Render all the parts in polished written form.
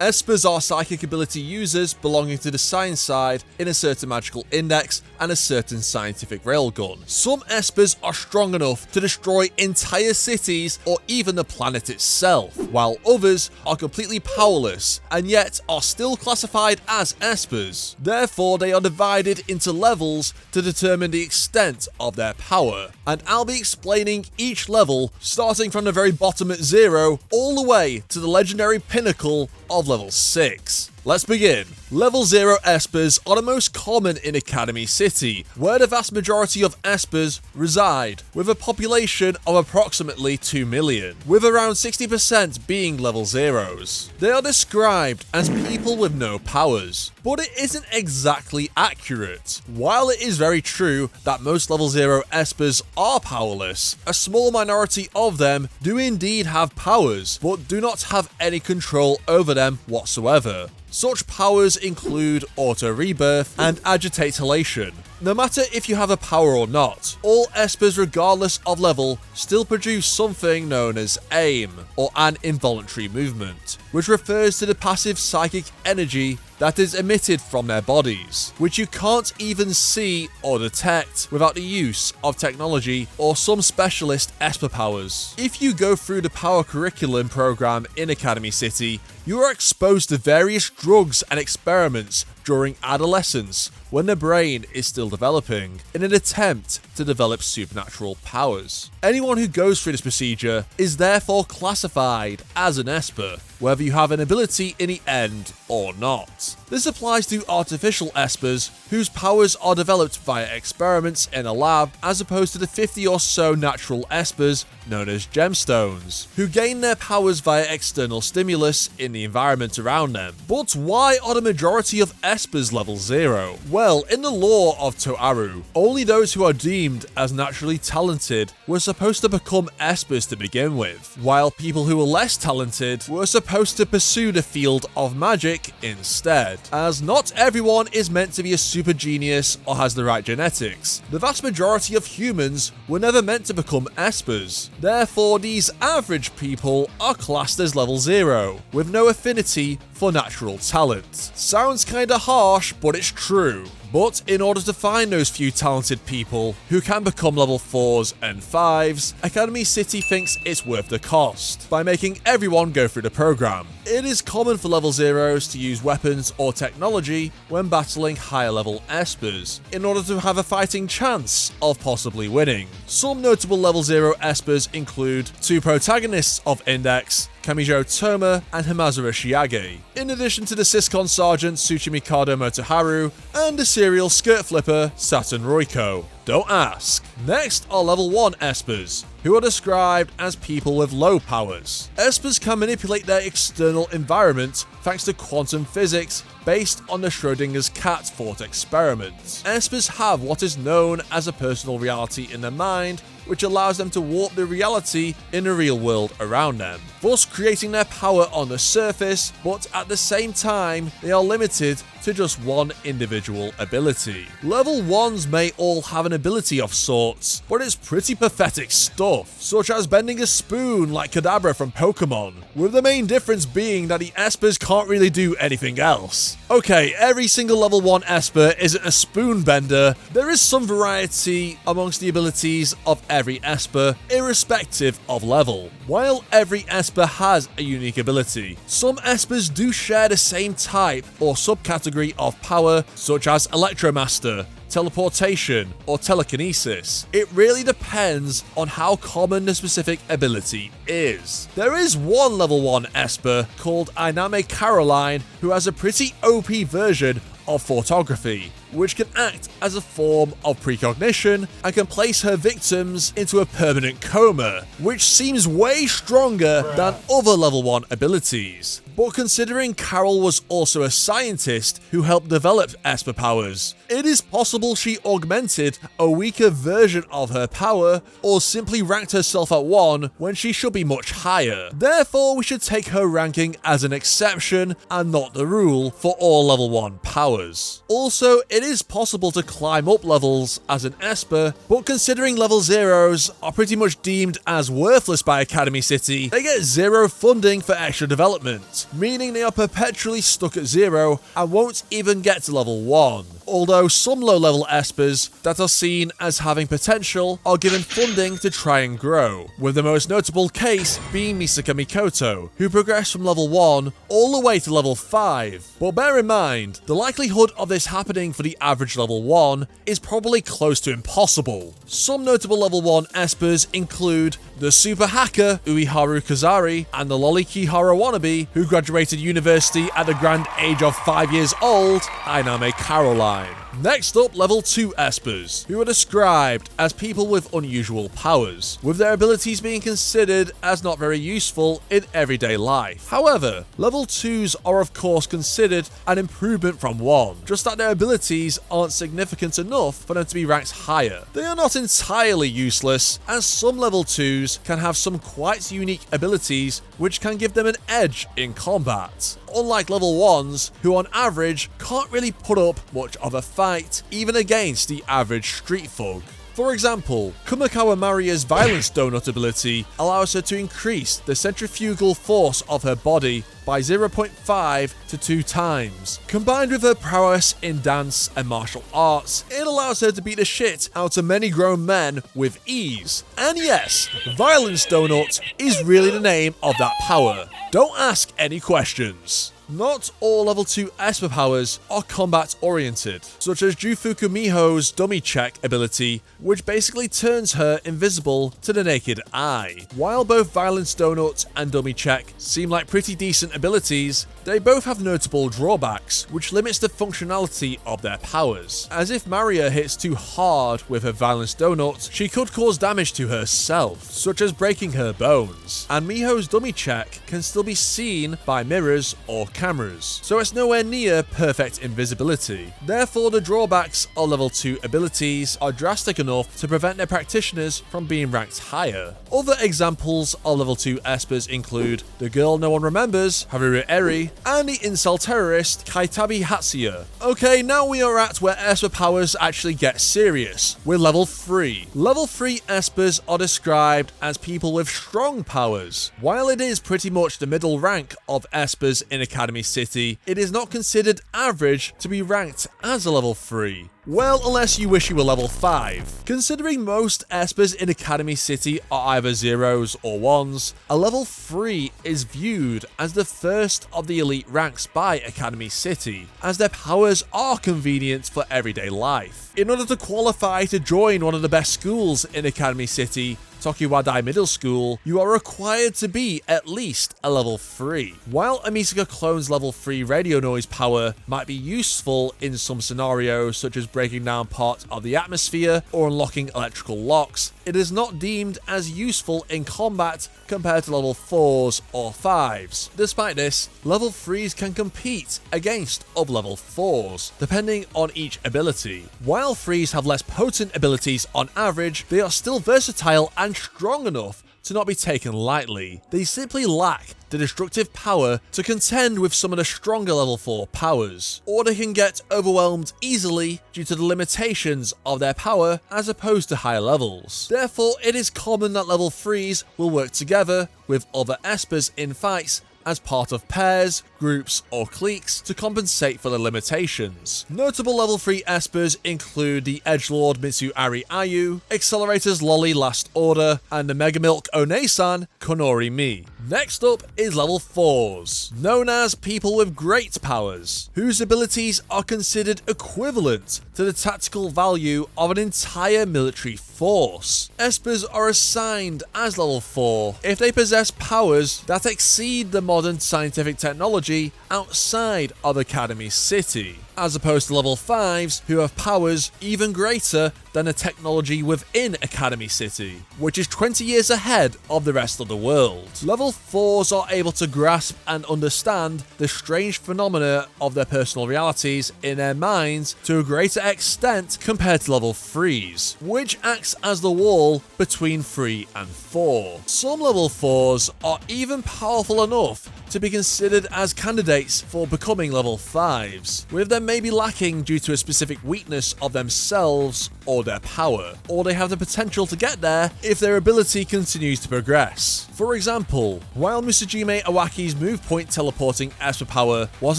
Espers are psychic ability users belonging to the science side in a certain magical index and a certain scientific railgun. Some Espers are strong enough to destroy entire cities or even the planet itself, while others are completely powerless and yet are still classified as Espers. Therefore, they are divided into levels to determine the extent of their power, and I'll be explaining each level starting from the very bottom at 0 all the way to the legendary pinnacle of level 6. Let's begin. Level 0 Espers are the most common in Academy City, where the vast majority of Espers reside, with a population of approximately 2 million, with around 60% being level 0s. They are described as people with no powers, but it isn't exactly accurate. While it is very true that most level 0 Espers are powerless, a small minority of them do indeed have powers, but do not have any control over them whatsoever. Such powers include auto-rebirth and agitatylation. No matter if you have a power or not, all Espers regardless of level still produce something known as AIM, or an involuntary movement, which refers to the passive psychic energy that is emitted from their bodies, which you can't even see or detect without the use of technology or some specialist Esper powers. If you go through the power curriculum program in Academy City, you are exposed to various drugs and experiments during adolescence, when the brain is still developing, in an attempt to develop supernatural powers. Anyone who goes through this procedure is therefore classified as an Esper, whether you have an ability in the end or not. This applies to artificial Espers, whose powers are developed via experiments in a lab, as opposed to the 50 or so natural Espers, known as gemstones, who gain their powers via external stimulus in the environment around them. But why are the majority of Espers level 0? Well, in the lore of Toaru, only those who are deemed as naturally talented were supposed to become Espers to begin with, while people who were less talented were supposed to pursue the field of magic instead, as not everyone is meant to be a super genius or has the right genetics. The vast majority of humans were never meant to become Espers. Therefore, these average people are classed as level 0, with no affinity for natural talent. Sounds kinda harsh, but it's true. But in order to find those few talented people who can become level 4s and 5s, Academy City thinks it's worth the cost by making everyone go through the program. It is common for level 0s to use weapons or technology when battling higher level Espers, in order to have a fighting chance of possibly winning. Some notable level 0 Espers include 2 protagonists of Index, Kamijo Toma and Hamazura Shiage, in addition to the Syscon Sergeant Tsuchimikado Motoharu and the serial skirt flipper Saturn Roiko. Don't ask. Next are level 1 Espers, who are described as people with low powers. Espers can manipulate their external environment thanks to quantum physics based on the Schrodinger's cat thought experiment. Espers have what is known as a personal reality in their mind, which allows them to warp the reality in the real world around them, thus creating their power on the surface, but at the same time, they are limited to just one individual ability. Level 1s may all have an ability of sorts, but it's pretty pathetic stuff, such as bending a spoon like Kadabra from Pokemon, with the main difference being that the Espers can't really do anything else. Okay, every single level 1 Esper isn't a spoon bender. There is some variety amongst the abilities of every Esper, irrespective of level. While every Esper has a unique ability, some Espers do share the same type or subcategory of power, such as Electromaster, teleportation, or telekinesis. It really depends on how common the specific ability is. There is one level 1 Esper called Ainame Caroline who has a pretty OP version of photography, which can act as a form of precognition and can place her victims into a permanent coma, which seems way stronger than other level 1 abilities. But considering Carol was also a scientist who helped develop Esper powers, it is possible she augmented a weaker version of her power or simply ranked herself at 1 when she should be much higher. Therefore, we should take her ranking as an exception and not the rule for all level 1 powers. Also, it is possible to climb up levels as an Esper, but considering level 0s are pretty much deemed as worthless by Academy City, they get 0 funding for extra development. out, meaning they are perpetually stuck at 0 and won't even get to level 1. Although some low-level Espers that are seen as having potential are given funding to try and grow, with the most notable case being Misaka Mikoto, who progressed from level 1 all the way to level 5. But bear in mind, the likelihood of this happening for the average level 1 is probably close to impossible. Some notable level 1 Espers include the super hacker Ueharu Kazari and the lolly Kihara wannabe who graduated university at the grand age of 5 years old, Ainame Caroline. Next up, level 2 Espers, who are described as people with unusual powers, with their abilities being considered as not very useful in everyday life. However, level 2s are of course considered an improvement from 1, just that their abilities aren't significant enough for them to be ranked higher. They are not entirely useless, as some level 2s can have some quite unique abilities which can give them an edge in combat, unlike level 1s who on average can't really put up much of a fight even against the average street thug. For example, Kumakawa Maria's Violence Donut ability allows her to increase the centrifugal force of her body by 0.5 to 2 times. Combined with her prowess in dance and martial arts, it allows her to beat the shit out of many grown men with ease. And yes, Violence Donut is really the name of that power. Don't ask any questions. Not all level 2 Esper powers are combat oriented, such as Jufuku Miho's Dummy Check ability, which basically turns her invisible to the naked eye. While both Violence Donut and Dummy Check seem like pretty decent abilities, they both have notable drawbacks, which limits the functionality of their powers. As if Maria hits too hard with her Violence Donut, she could cause damage to herself, such as breaking her bones. And Miho's Dummy Check can still be seen by mirrors or cameras, so it's nowhere near perfect invisibility. Therefore, the drawbacks of level 2 abilities are drastic enough to prevent their practitioners from being ranked higher. Other examples of level 2 Espers include the girl no one remembers, Haruru Eri, and the incel terrorist Kaitabi Hatsuya. Okay, now we are at where Esper powers actually get serious, with level 3. Level 3 Espers are described as people with strong powers. While it is pretty much the middle rank of Espers in Academy City, it is not considered average to be ranked as a level 3. Well, unless you wish you were level 5. Considering most Espers in Academy City are either 0s or 1s, a level 3 is viewed as the first of the elite ranks by Academy City, as their powers are convenient for everyday life. In order to qualify to join one of the best schools in Academy City, Tokiwadai Middle School, you are required to be at least a level 3. While a Misaka clone's level 3 radio noise power might be useful in some scenarios such as breaking down parts of the atmosphere or unlocking electrical locks, it is not deemed as useful in combat compared to level 4s or 5s. Despite this, level 3s can compete against up-level 4s, depending on each ability. While 3s have less potent abilities on average, they are still versatile and strong enough to not be taken lightly. They simply lack the destructive power to contend with some of the stronger level 4 powers, or they can get overwhelmed easily due to the limitations of their power as opposed to higher levels. Therefore, it is common that level 3s will work together with other Espers in fights as part of pairs, groups, or cliques to compensate for the limitations. Notable level 3 Espers include the Edgelord Mitsuari Ayu, Accelerator's Lolly Last Order, and the Mega Milk One-san Konori Mi. Next up is level 4s, known as people with great powers, whose abilities are considered equivalent to the tactical value of an entire military force. Espers are assigned as level 4 if they possess powers that exceed the modern scientific technology outside of Academy City, as opposed to level 5s who have powers even greater than the technology within Academy City, which is 20 years ahead of the rest of the world. Level 4s are able to grasp and understand the strange phenomena of their personal realities in their minds to a greater extent compared to level 3s, which acts as the wall between 3 and 4. Some level 4s are even powerful enough to be considered as candidates for becoming level 5s, with them maybe lacking due to a specific weakness of themselves or their power, or they have the potential to get there if their ability continues to progress. For example, while Musajime Awaki's move point teleporting Esper power was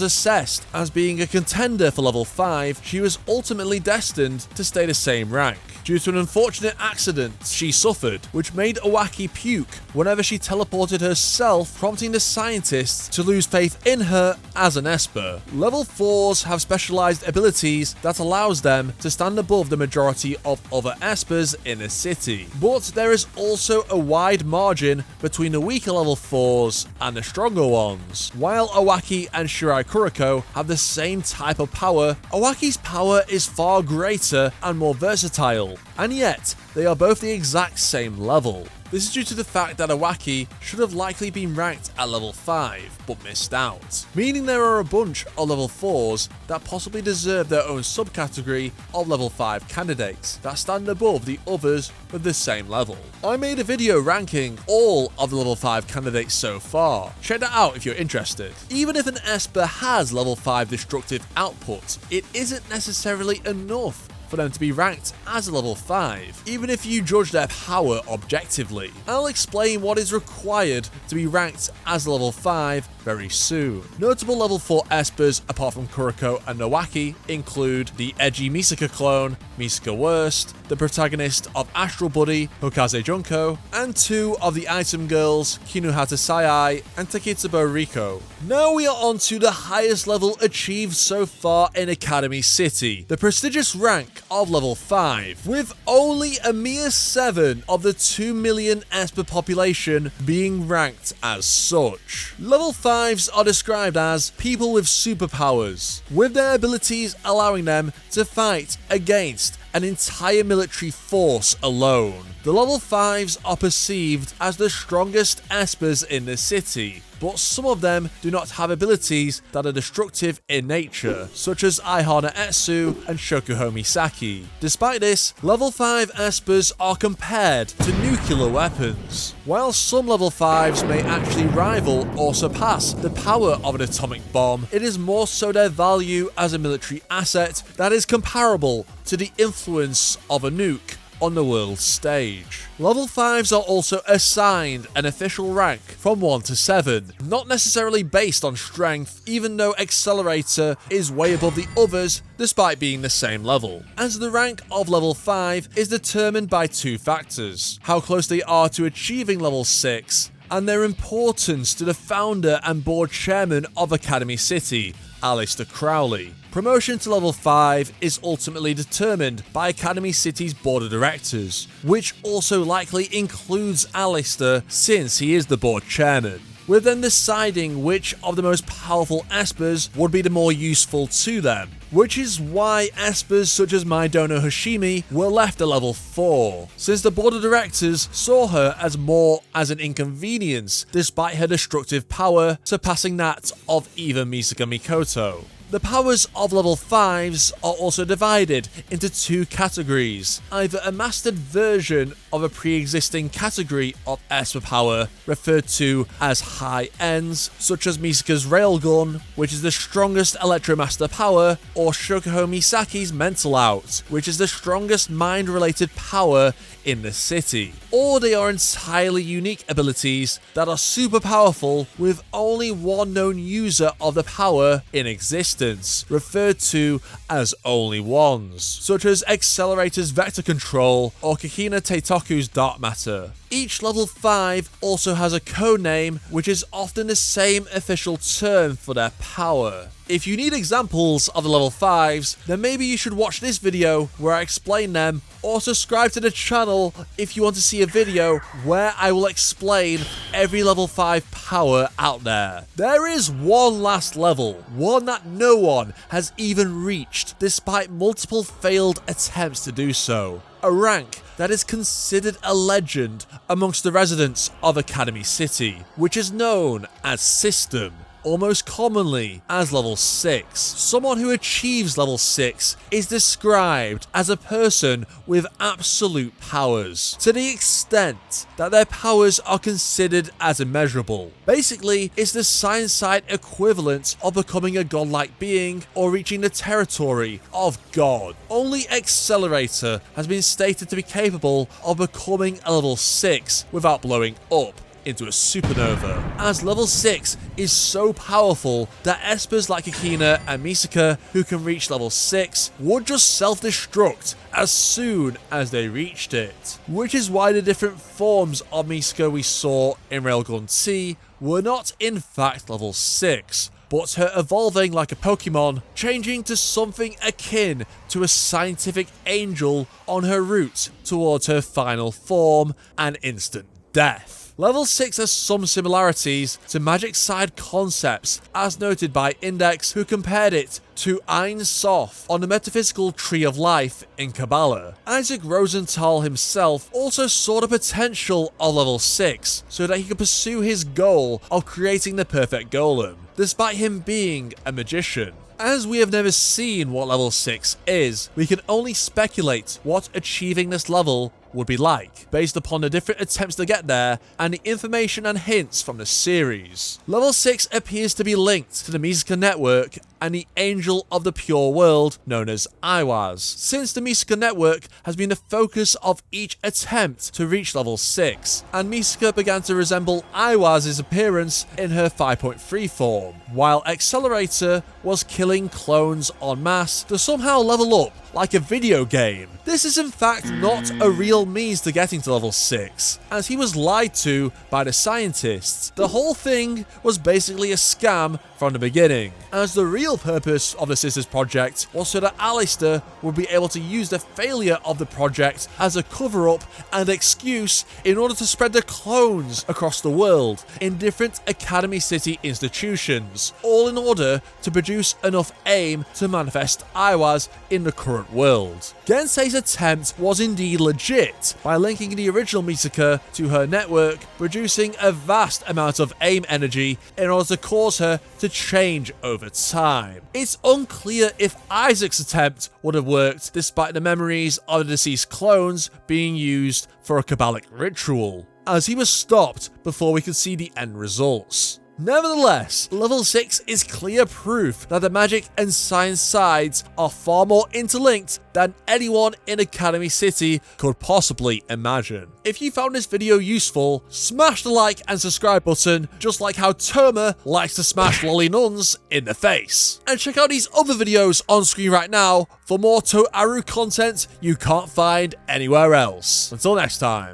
assessed as being a contender for level 5, she was ultimately destined to stay the same rank, due to an unfortunate accident she suffered, which made Awaki puke whenever she teleported herself, prompting the scientists to lose faith in her as an Esper. Level 4s have specialized abilities that allows them to stand above the majority of other Espers in a city, but there is also a wide margin between the weaker level 4s and the stronger ones. While Awaki and Shirai Kuroko have the same type of power, Awaki's power is far greater and more versatile, and yet they are both the exact same level. This is due to the fact that Awaki should have likely been ranked at level 5, but missed out, meaning there are a bunch of level 4s that possibly deserve their own subcategory of level 5 candidates that stand above the others with the same level. I made a video ranking all of the level 5 candidates so far, check that out if you're interested. Even if an Esper has level 5 destructive output, it isn't necessarily enough for them to be ranked as a level 5, even if you judge their power objectively. I'll explain what is required to be ranked as a level 5 very soon. Notable level 4 Espers apart from Kuroko and Awaki include the edgy Misaka clone, Misaka Worst, the protagonist of Astral Buddy, Hokaze Junko, and 2 of the item girls, Kinuhata Sayai and Takitsubo Riko. Now we are on to the highest level achieved so far in Academy City, the prestigious rank of level 5, with only a mere 7 of the 2 million Esper population being ranked as such. Level 5s are described as people with superpowers, with their abilities allowing them to fight against an entire military force alone. The level 5s are perceived as the strongest Espers in the city, but some of them do not have abilities that are destructive in nature, such as Aihana Etsu and Shokuho Misaki. Despite this, level 5 Espers are compared to nuclear weapons. While some level 5s may actually rival or surpass the power of an atomic bomb, it is more so their value as a military asset that is comparable to the influence of a nuke on the world stage. Level 5s are also assigned an official rank from 1 to 7, not necessarily based on strength, even though Accelerator is way above the others despite being the same level, as the rank of level 5 is determined by 2 factors: how close they are to achieving level 6, and their importance to the founder and board chairman of Academy City, Aleister Crowley. Promotion to level 5 is ultimately determined by Academy City's board of directors, which also likely includes Aleister since he is the board chairman, with them deciding which of the most powerful Espers would be the more useful to them, which is why Espers such as Maidono Hashimi were left at level 4, since the board of directors saw her as more as an inconvenience despite her destructive power surpassing that of even Misaka Mikoto. The powers of level 5s are also divided into 2 categories, either a mastered version of a pre-existing category of Esper power referred to as high ends, such as Misaka's Railgun, which is the strongest Electromaster power, or Shokuho Misaki's Mental Out, which is the strongest mind-related power in the city. Or they are entirely unique abilities that are super powerful with only one known user of the power in existence, referred to as only ones, such as Accelerator's Vector Control or Kikina Teitoku's Dark Matter. Each level 5 also has a codename, which is often the same official term for their power. If you need examples of the level 5s, then maybe you should watch this video where I explain them, or subscribe to the channel if you want to see a video where I will explain every level 5 power out there. There is one last level, one that no one has even reached despite multiple failed attempts to do so. A rank that is considered a legend amongst the residents of Academy City, which is known as System, or most commonly as level 6. Someone who achieves level 6 is described as a person with absolute powers, to the extent that their powers are considered as immeasurable. Basically, it's the science side equivalent of becoming a godlike being or reaching the territory of God. Only Accelerator has been stated to be capable of becoming a level 6 without blowing up, into a supernova, as level 6 is so powerful that Espers like Akina and Misaka, who can reach level 6, would just self-destruct as soon as they reached it. Which is why the different forms of Misaka we saw in Railgun T were not in fact level 6, but her evolving like a Pokemon, changing to something akin to a scientific angel on her route towards her final form and instant death. Level 6 has some similarities to Magic Side concepts, as noted by Index, who compared it to Ein Sof on the metaphysical Tree of Life in Kabbalah. Isaac Rosenthal himself also saw the potential of level 6 so that he could pursue his goal of creating the perfect golem, despite him being a magician. As we have never seen what level 6 is, we can only speculate what achieving this level would be like, based upon the different attempts to get there and the information and hints from the series. Level 6 appears to be linked to the Misaka Network and the Angel of the Pure World known as Iwaz, since the Misaka Network has been the focus of each attempt to reach level 6, and Misaka began to resemble Iwaz's appearance in her 5.3 form, while Accelerator was killing clones en masse to somehow level up like a video game. This is in fact not a real means to getting to level 6, as he was lied to by the scientists. The whole thing was basically a scam from the beginning, as the real purpose of the Sisters project was so that Alistair would be able to use the failure of the project as a cover-up and excuse in order to spread the clones across the world in different Academy City institutions, all in order to produce enough AIM to manifest Iwaz in the current world. Gensei's attempt was indeed legit by linking the original Misaka to her network, producing a vast amount of AIM energy in order to cause her to change over time. It's unclear if Isaac's attempt would have worked despite the memories of the deceased clones being used for a Kabbalic ritual, as he was stopped before we could see the end results. Nevertheless, level 6 is clear proof that the magic and science sides are far more interlinked than anyone in Academy City could possibly imagine. If you found this video useful, smash the like and subscribe button, just like how Toma likes to smash lolly nuns in the face. And check out these other videos on screen right now for more Toaru content you can't find anywhere else. Until next time.